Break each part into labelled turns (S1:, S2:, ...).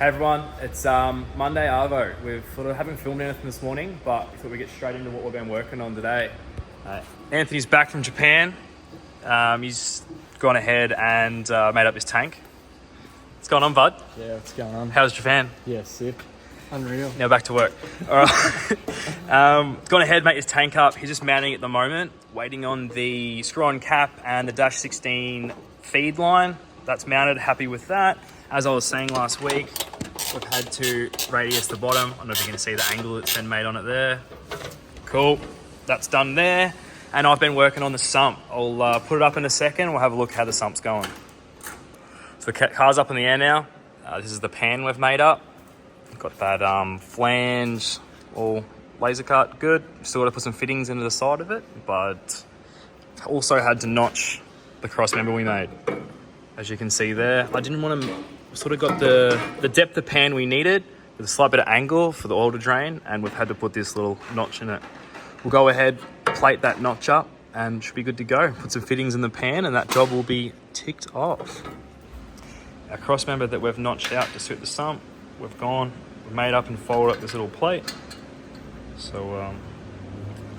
S1: Hey everyone, it's Monday Arvo. We haven't filmed anything this morning, but we thought we'd get straight into what we've been working on today. Anthony's back from Japan. He's gone ahead and made up his tank. What's going on, bud?
S2: Yeah, what's going on?
S1: How's Japan?
S2: Yeah, sick. Unreal.
S1: Now back to work. All right. Gone ahead, made his tank up. He's just mounting at the moment, waiting on the screw-on cap and the dash 16 feed line. That's mounted, happy with that. As I was saying last week, we've had to radius the bottom. I don't know if you can see the angle that's been made on it there. Cool, that's done there. And I've been working on the sump. I'll put it up in a second. We'll have a look how the sump's going. So the car's up in the air now. This is the pan we've made up. Got that flange all laser cut, good. Still got to put some fittings into the side of it, but also had to notch the cross member we made. As you can see there, I didn't want to, sort of got the depth of pan we needed with a slight bit of angle for the oil to drain, and we've had to put this little notch in it. We'll go ahead, plate that notch up, and should be good to go. Put some fittings in the pan, and that job will be ticked off. Our cross member that we've notched out to suit the sump, we've made up and folded up this little plate. So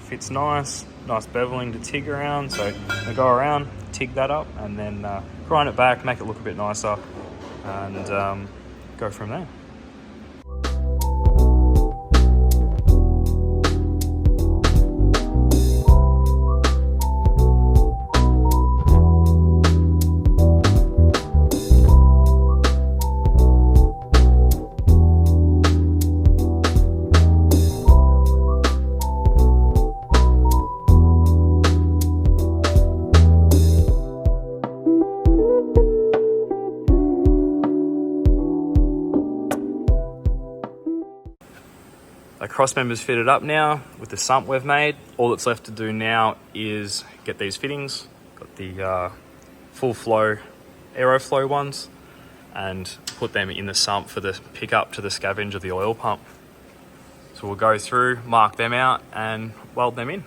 S1: fits nice beveling to TIG around. So we go around, TIG that up, and then grind it back, make it look a bit nicer, and go from there. The cross member's fitted up now with the sump we've made. All that's left to do now is get these fittings. Got the full flow Aeroflow ones, and put them in the sump for the pickup to the scavenge of the oil pump. So we'll go through, mark them out, and weld them in.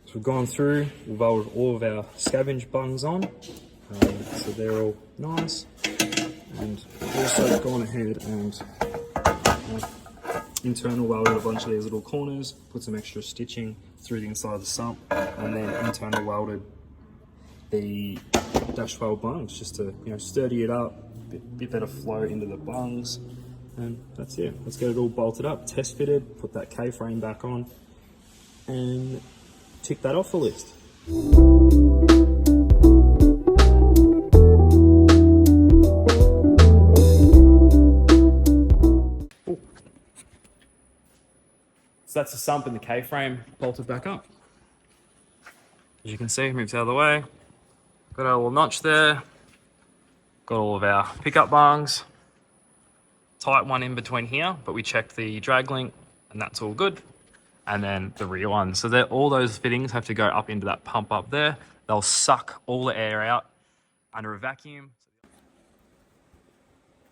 S1: So we've gone through, we've welded all of our scavenge bungs on, so they're all nice, and also gone ahead and internal welded a bunch of these little corners, put some extra stitching through the inside of the sump, and then internal welded the dash 12 bungs just to sturdy it up, bit better flow into the bungs, and that's it. Let's get it all bolted up, test fitted, put that K-frame back on, and tick that off the list. Ooh. So that's the sump and the K-frame bolted back up. As you can see, moves out of the way. Got our little notch there. Got all of our pickup bungs. Tight one in between here, but we checked the drag link and that's all good. And then the rear one. So all those fittings have to go up into that pump up there. They'll suck all the air out under a vacuum.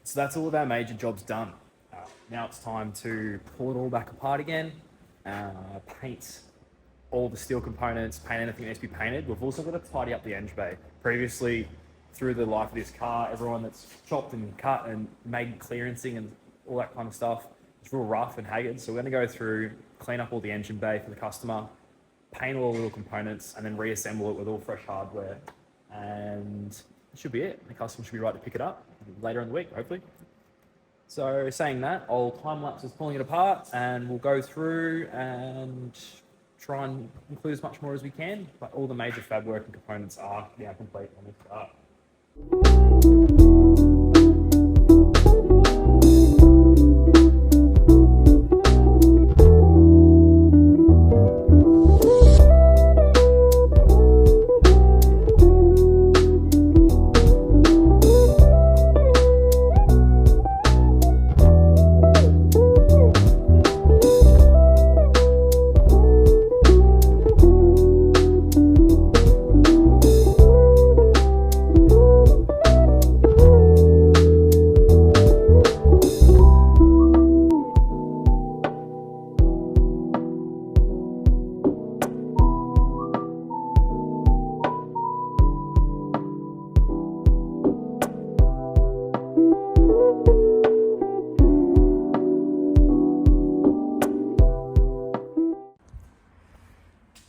S1: So that's all of our major jobs done. Now it's time to pull it all back apart again, paint all the steel components, paint anything that needs to be painted. We've also got to tidy up the engine bay. Previously, through the life of this car, everyone that's chopped and cut and made clearancing and all that kind of stuff, it's real rough and haggard. So we're going to go through, clean up all the engine bay for the customer, paint all the little components, and then reassemble it with all fresh hardware. And that should be it. The customer should be right to pick it up later in the week, hopefully. So saying that, I'll time-lapse us pulling it apart, and we'll go through and try and include as much more as we can. But all the major fab work and components are now complete on this car.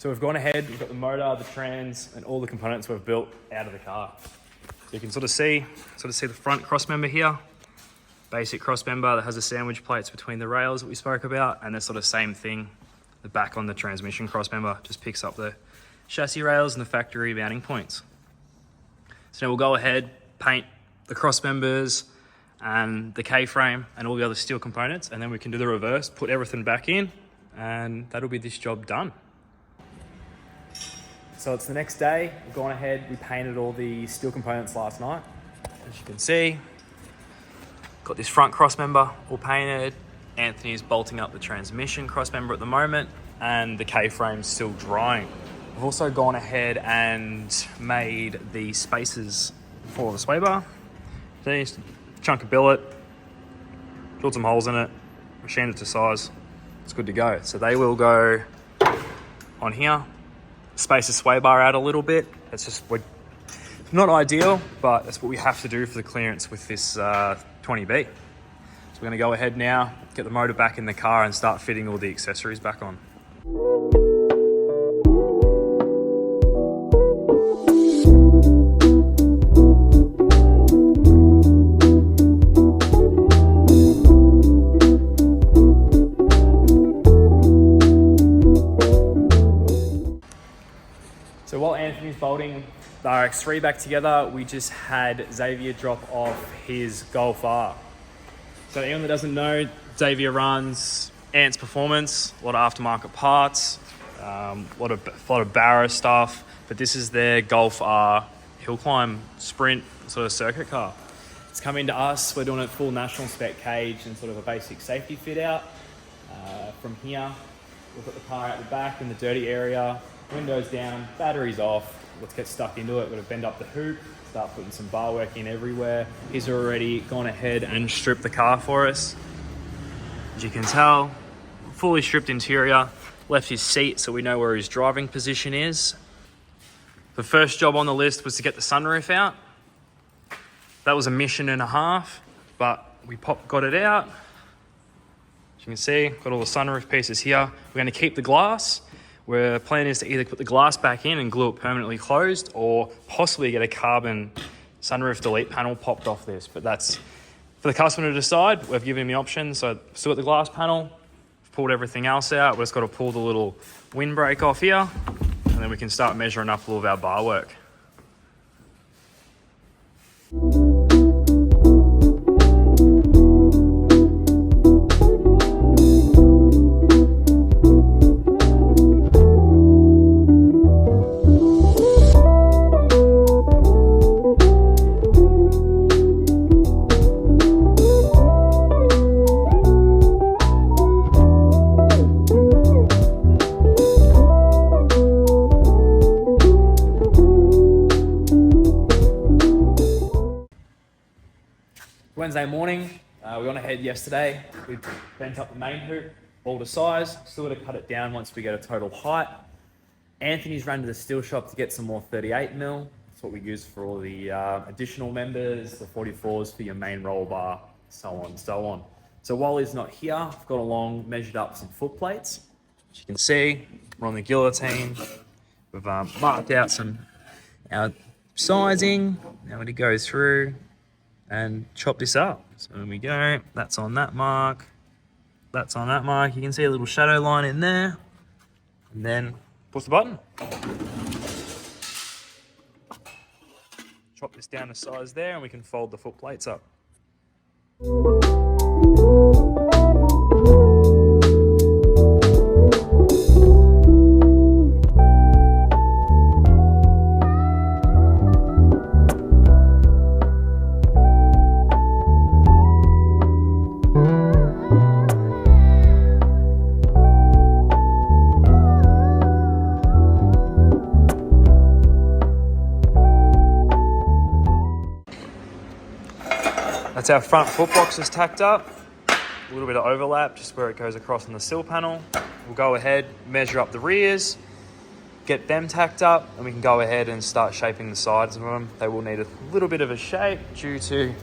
S1: So we've gone ahead, we've got the motor, the trans, and all the components we've built out of the car. So you can sort of see the front cross member here. Basic cross member that has the sandwich plates between the rails that we spoke about, and the sort of same thing, the back on the transmission cross member just picks up the chassis rails and the factory mounting points. So now we'll go ahead, paint the cross members and the K-frame and all the other steel components, and then we can do the reverse, put everything back in, and that'll be this job done. So it's the next day, we've gone ahead, we painted all the steel components last night. As you can see, got this front cross member all painted. Anthony's bolting up the transmission cross member at the moment, and the K-frame's still drying. I've also gone ahead and made the spacers for the sway bar. See, chunk of billet, drilled some holes in it, machined it to size. It's good to go. So they will go on here. Space the sway bar out a little bit. It's just not ideal, but that's what we have to do for the clearance with this 20B. So we're going to go ahead now, get the motor back in the car and start fitting all the accessories back on. So while Anthony's bolting the rx3 back together, we just had Xavier drop off his Golf R. So anyone that doesn't know, Xavier runs Ant's Performance, a lot of aftermarket parts, a lot of Barrow stuff, but this is their Golf R hill climb sprint sort of circuit car. It's coming to us, we're doing a full national spec cage and sort of a basic safety fit out. From here, we've got the car out the back in the dirty area, windows down, batteries off. Let's get stuck into it. We're gonna bend up the hoop, start putting some bar work in everywhere. He's already gone ahead and stripped the car for us. As you can tell, fully stripped interior, left his seat so we know where his driving position is. The first job on the list was to get the sunroof out. That was a mission and a half, but we got it out. As you can see, got all the sunroof pieces here. We're gonna keep the glass. Our plan is to either put the glass back in and glue it permanently closed, or possibly get a carbon sunroof delete panel popped off this. But that's for the customer to decide. We've given him the option. So still got the glass panel, we've pulled everything else out. We've just got to pull the little windbreak off here, and then we can start measuring up all of our bar work. Wednesday morning, we went ahead yesterday. We bent up the main hoop, all to size. Still got to cut it down once we get a total height. Anthony's run to the steel shop to get some more 38mm. That's what we use for all the additional members, the 44s for your main roll bar, so on and so on. So while he's not here, I've got along, measured up some foot plates. As you can see, we're on the guillotine. We've marked out our sizing. Now we're going to go through and chop this up. So when we go, that's on that mark, that's on that mark. You can see a little shadow line in there, and then push the button. Chop this down to size there, and we can fold the foot plates up. That's our front foot boxes tacked up. A little bit of overlap just where it goes across on the sill panel. We'll go ahead, measure up the rears, get them tacked up, and we can go ahead and start shaping the sides of them. They will need a little bit of a shape due to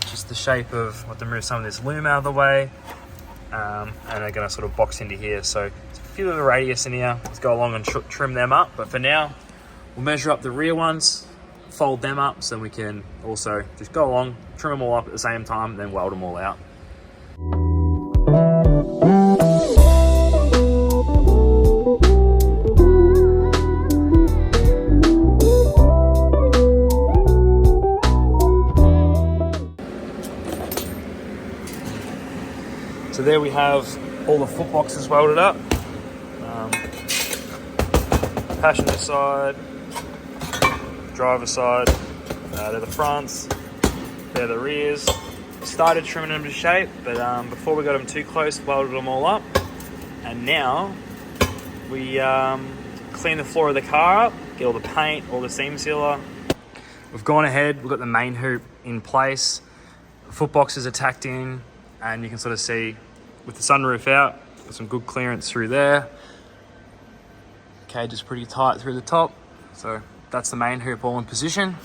S1: just the shape of what to move some of this loom out of the way. And they're going to sort of box into here. So it's few of the radius in here. Let's go along and trim them up. But for now, we'll measure up the rear ones, fold them up so we can also just go along, trim them all up at the same time, then weld them all out. So there we have all the foot boxes welded up. Passenger side, driver side, they're the fronts, they're the rears. Started trimming them to shape, but before we got them too close, welded them all up. And now we clean the floor of the car up, get all the paint, all the seam sealer. We've gone ahead, we've got the main hoop in place, the foot boxes are tacked in, and you can sort of see with the sunroof out, got some good clearance through there. Cage is pretty tight through the top, so that's the main hoop all in position.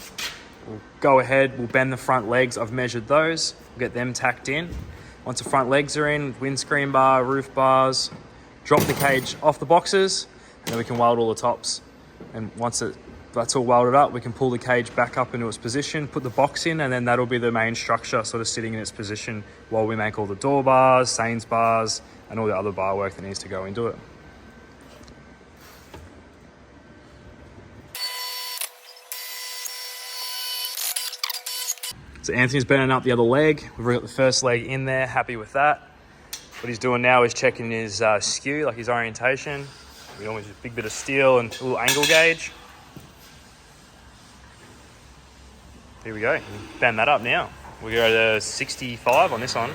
S1: We'll go ahead, we'll bend the front legs. I've measured those, we'll get them tacked in. Once the front legs are in, windscreen bar, roof bars, drop the cage off the boxes, and then we can weld all the tops. And once that's all welded up, we can pull the cage back up into its position, put the box in, and then that'll be the main structure sort of sitting in its position while we make all the door bars, Sains bars, and all the other bar work that needs to go into it. So Anthony's bending up the other leg. We've already got the first leg in there, happy with that. What he's doing now is checking his skew, like his orientation. We always use a big bit of steel and a little angle gauge. Here we go, bend that up now. We go to 65 on this one.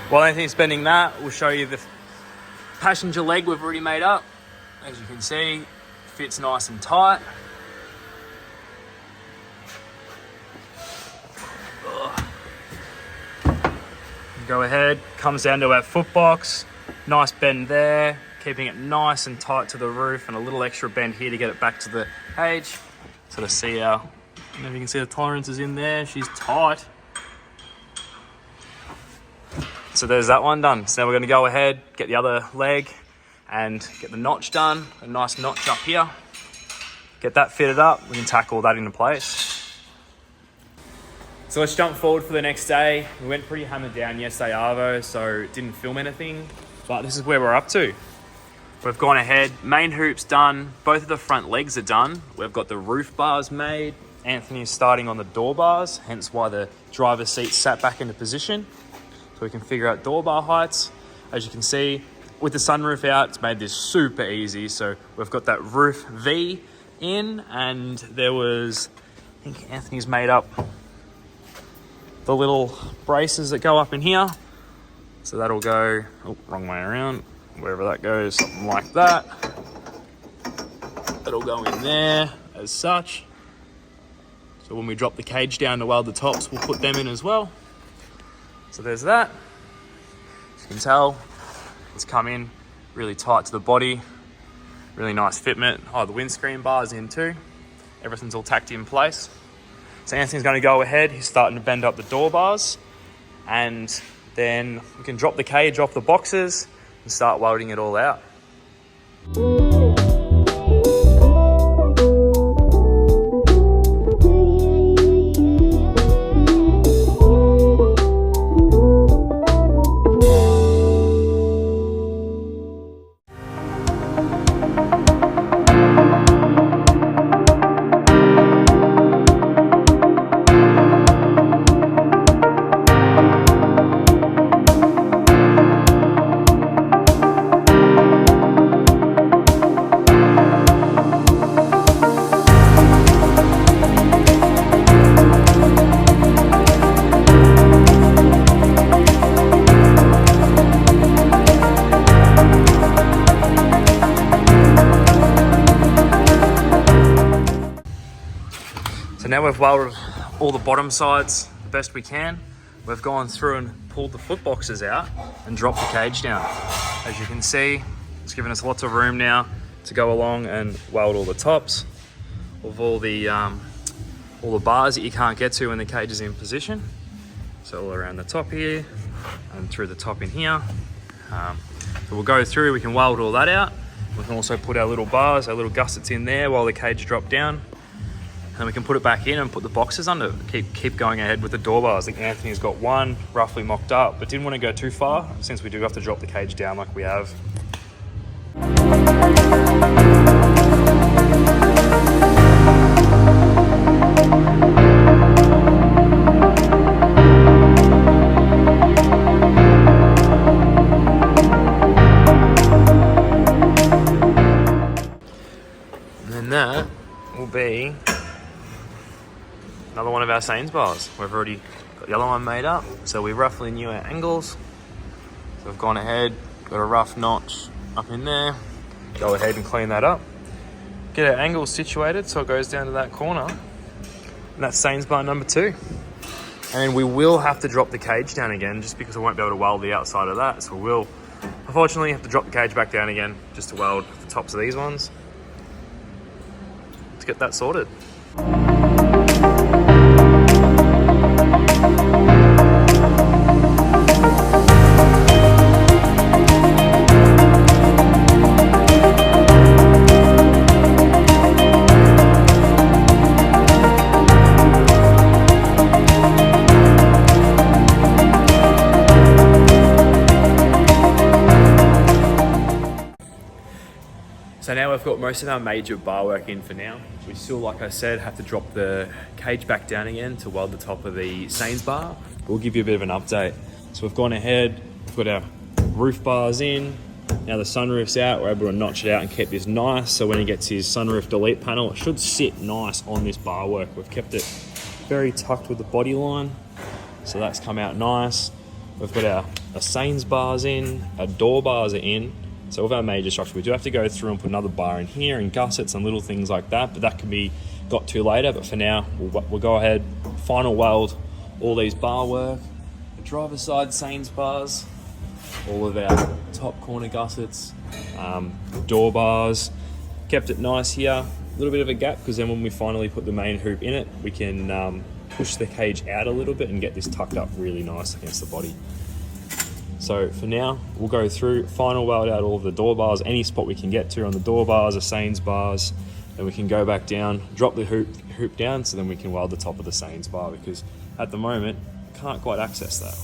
S1: While Anthony's bending that, we'll show you the passenger leg we've already made up. As you can see, fits nice and tight. Go ahead, comes down to our foot box, nice bend there, keeping it nice and tight to the roof, and a little extra bend here to get it back to the cage. Sort of see I don't know if you can see the tolerances in there, she's tight. So there's that one done. So now we're gonna go ahead, get the other leg and get the notch done, a nice notch up here. Get that fitted up, we can tack all that into place. So let's jump forward for the next day. We went pretty hammered down yesterday, Arvo, so didn't film anything, but this is where we're up to. We've gone ahead, main hoop's done, both of the front legs are done. We've got the roof bars made. Anthony is starting on the door bars, hence why the driver's seat sat back into position. So we can figure out door bar heights. As you can see, with the sunroof out, it's made this super easy. So we've got that roof V in, and there was, I think Anthony's made up the little braces that go up in here. So that'll go, oh, wrong way around, wherever that goes, something like that. That'll go in there as such. So when we drop the cage down to weld the tops, we'll put them in as well. So there's that. As you can tell, it's come in really tight to the body. Really nice fitment. Oh, the windscreen bar's in too. Everything's all tacked in place. So Anthony's going to go ahead, he's starting to bend up the door bars, and then we can drop the cage off the boxes and start welding it all out. So now we've welded all the bottom sides the best we can. We've gone through and pulled the foot boxes out and dropped the cage down. As you can see, it's given us lots of room now to go along and weld all the tops of all the bars that you can't get to when the cage is in position. So all around the top here, and through the top in here. So we'll go through, we can weld all that out. We can also put our little bars, our little gussets in there while the cage drop down. And we can put it back in and put the boxes under. Keep going ahead with the door bars. I think Anthony's got one roughly mocked up, but didn't want to go too far since we do have to drop the cage down like we have. And then that will be another one of our Sains bars. We've already got the other one made up, so we roughly knew our angles. So we've gone ahead, got a rough notch up in there. Go ahead and clean that up. Get our angles situated so it goes down to that corner. And that's Sains bar number 2. And then we will have to drop the cage down again just because I won't be able to weld the outside of that. So we'll unfortunately have to drop the cage back down again just to weld the tops of these ones. Let's get that sorted. So now we've got most of our major bar work in for now. We still, like I said, have to drop the cage back down again to weld the top of the Sains bar. We'll give you a bit of an update. So we've gone ahead, we've got our roof bars in. Now the sunroof's out, we're able to notch it out and keep this nice. So when he gets his sunroof delete panel, it should sit nice on this bar work. We've kept it very tucked with the body line. So that's come out nice. We've got our Sains bars in, our door bars are in. So with our major structure, we do have to go through and put another bar in here and gussets and little things like that, but that can be got to later. But for now, we'll go ahead, final weld all these bar work, the driver's side Sains bars, all of our top corner gussets, door bars, kept it nice here. A little bit of a gap because then when we finally put the main hoop in it, we can push the cage out a little bit and get this tucked up really nice against the body. So for now, we'll go through, final weld out all of the door bars, any spot we can get to on the door bars or Sains bars, then we can go back down, drop the hoop down, so then we can weld the top of the Sains bar because at the moment, can't quite access that.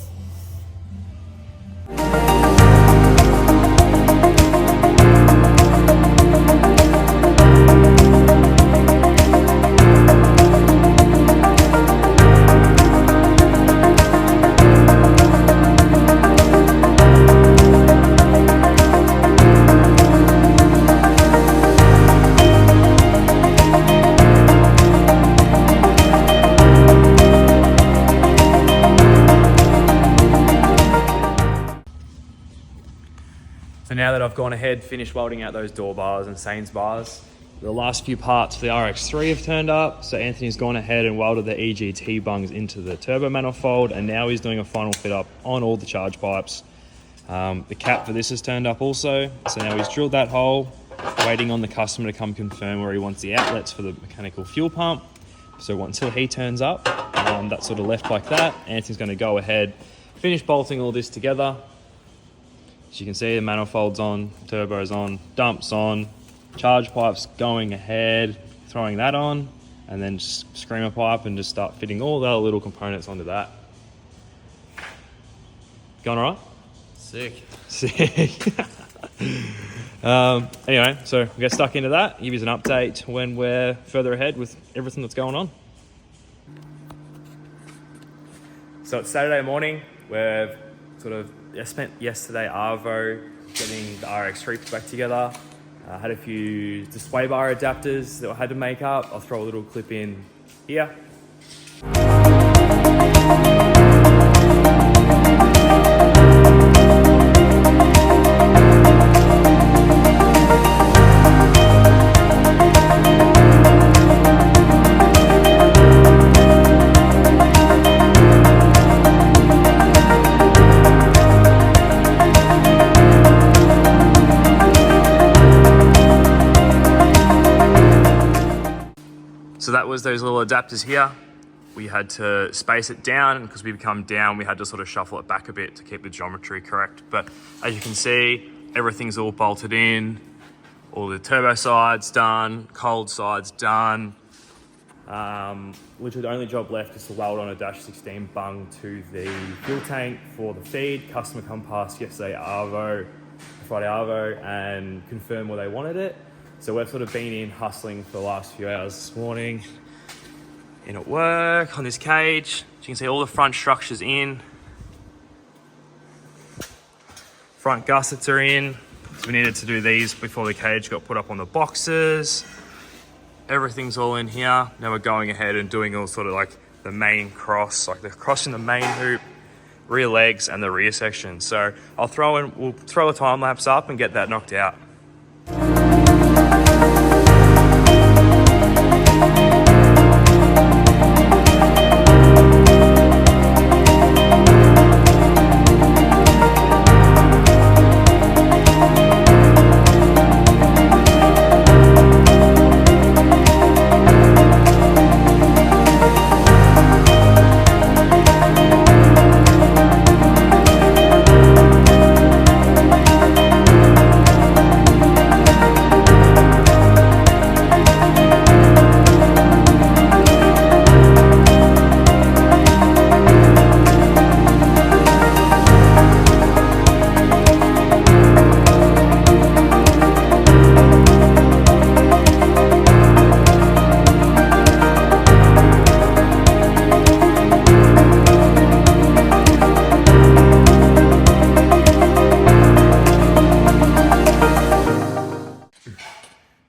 S1: So now that I've gone ahead, finished welding out those door bars and Sains bars, the last few parts for the rx3 have turned up. So Anthony's gone ahead and welded the EGT bungs into the turbo manifold, and now he's doing a final fit up on all the charge pipes. The cap for this has turned up also. So now he's drilled that hole, waiting on the customer to come confirm where he wants the outlets for the mechanical fuel pump. So until he turns up, that's sort of left like that. Anthony's going to go ahead, finish bolting all this together. As you can see, the manifold's on, turbo's on, dump's on, charge pipe's going ahead, throwing that on, and then just screamer pipe and just start fitting all the other little components onto that. Going all right?
S2: Sick.
S1: Anyway, so we'll get stuck into that, give you an update when we're further ahead with everything that's going on. So it's Saturday morning. We've I spent yesterday Arvo getting the rx3 put back together. I had a few display bar adapters that I had to make up. I'll throw a little clip in here. So that was those little adapters here. we had to space it down, because we come down, we had to sort of shuffle it back a bit to keep the geometry correct. But as you can see, everything's all bolted in, all the turbo sides done, cold sides done. Literally the only job left is to weld on a dash 16 bung to the fuel tank for the feed. Customer come past yesterday, Friday Arvo, and confirm where they wanted it. So we've sort of been in hustling for the last few hours this morning. In at work on this cage. As you can see, all the front structures in. Front gussets are in. So we needed to do these before the cage got put up on the boxes. Everything's all in here. Now we're going ahead and doing all sort of like the main cross, like the cross in the main hoop, rear legs, and the rear section. So we'll throw a time lapse up and get that knocked out.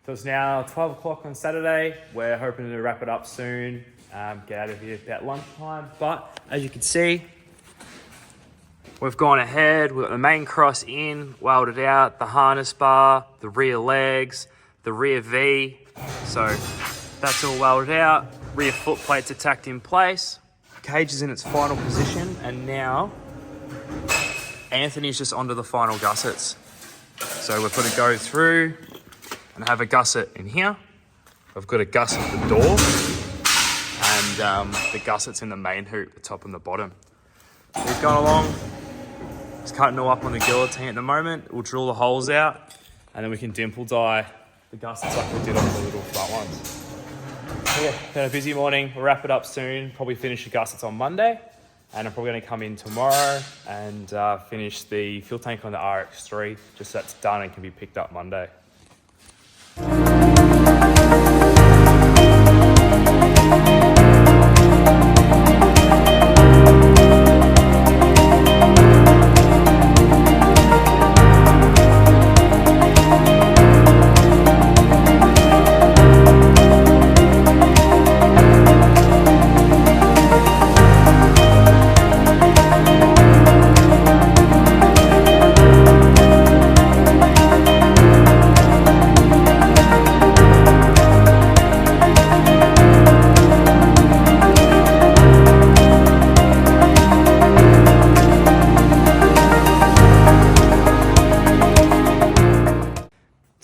S1: So it's now 12 o'clock on Saturday. We're hoping to wrap it up soon, get out of here about lunchtime. But as you can see, we've gone ahead, we've got the main cross in, welded out, the harness bar, the rear legs, the rear V. So that's all welded out. Rear foot plates are tacked in place. Cage is in its final position, and now Anthony's just onto the final gussets. So we're going to go through and have a gusset in here. I've got a gusset at the door, and the gussets in the main hoop, the top and the bottom. So we've gone along, just cutting all up on the guillotine at the moment. We'll drill the holes out, and then we can dimple die the gussets like we did on the little front ones. So yeah, been a busy morning. We'll wrap it up soon, probably finish the gussets on Monday, and I'm probably gonna come in tomorrow and finish the fuel tank on the rx3, just so that's done and can be picked up Monday.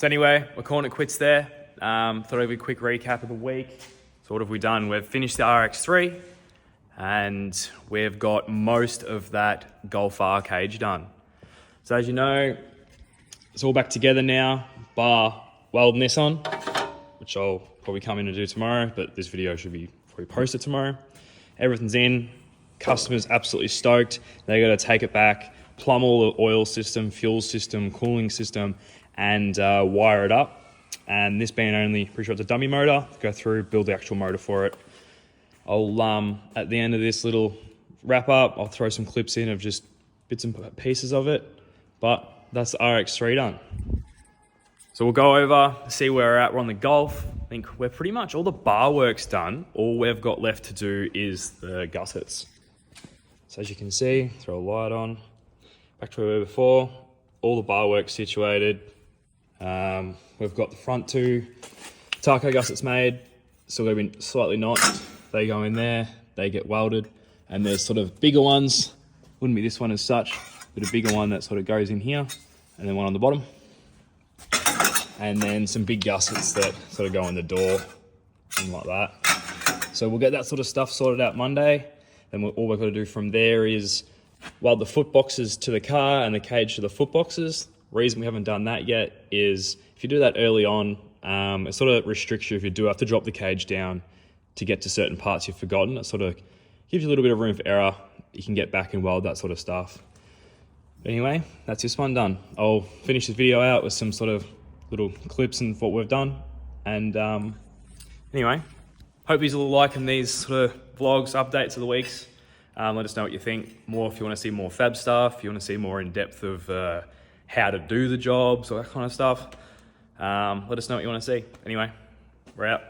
S1: So anyway, we're calling it quits there. Thought I'd give a quick recap of the week. So what have we done? We've finished the rx3, and we've got most of that Golf R cage done. So as you know, it's all back together now, bar welding this on, which I'll probably come in and do tomorrow, but this video should be probably posted tomorrow. Everything's in. Customer's absolutely stoked. They got to take it back, plumb all the oil system, fuel system, cooling system, and wire it up. And this being only, pretty sure it's a dummy motor, go through, build the actual motor for it. I'll, at the end of this little wrap up, I'll throw some clips in of just bits and pieces of it, but that's the rx3 done. So we'll go over, see where we're at. We're on the Golf. I think we're pretty much, all the bar work's done. All we've got left to do is the gussets. So as you can see, throw a light on, back to where we were before, all the bar work's situated. We've got the front two taco gussets made, still got to be slightly notched. They go in there, they get welded, and there's sort of bigger ones, wouldn't be this one as such, but a bigger one that sort of goes in here, and then one on the bottom. And then some big gussets that sort of go in the door, and like that. So we'll get that sort of stuff sorted out Monday. Then all we've got to do from there is weld the foot boxes to the car and the cage to the foot boxes. Reason we haven't done that yet is if you do that early on, it sort of restricts you if you do have to drop the cage down to get to certain parts you've forgotten. It sort of gives you a little bit of room for error. You can get back and weld that sort of stuff. But anyway, that's this one done. I'll finish this video out with some sort of little clips and what we've done. And anyway, hope you're liking these sort of vlogs, updates of the weeks. Let us know what you think. More if you want to see more fab stuff, if you want to see more in depth of how to do the jobs or that kind of stuff. Let us know what you want to see. Anyway, we're out.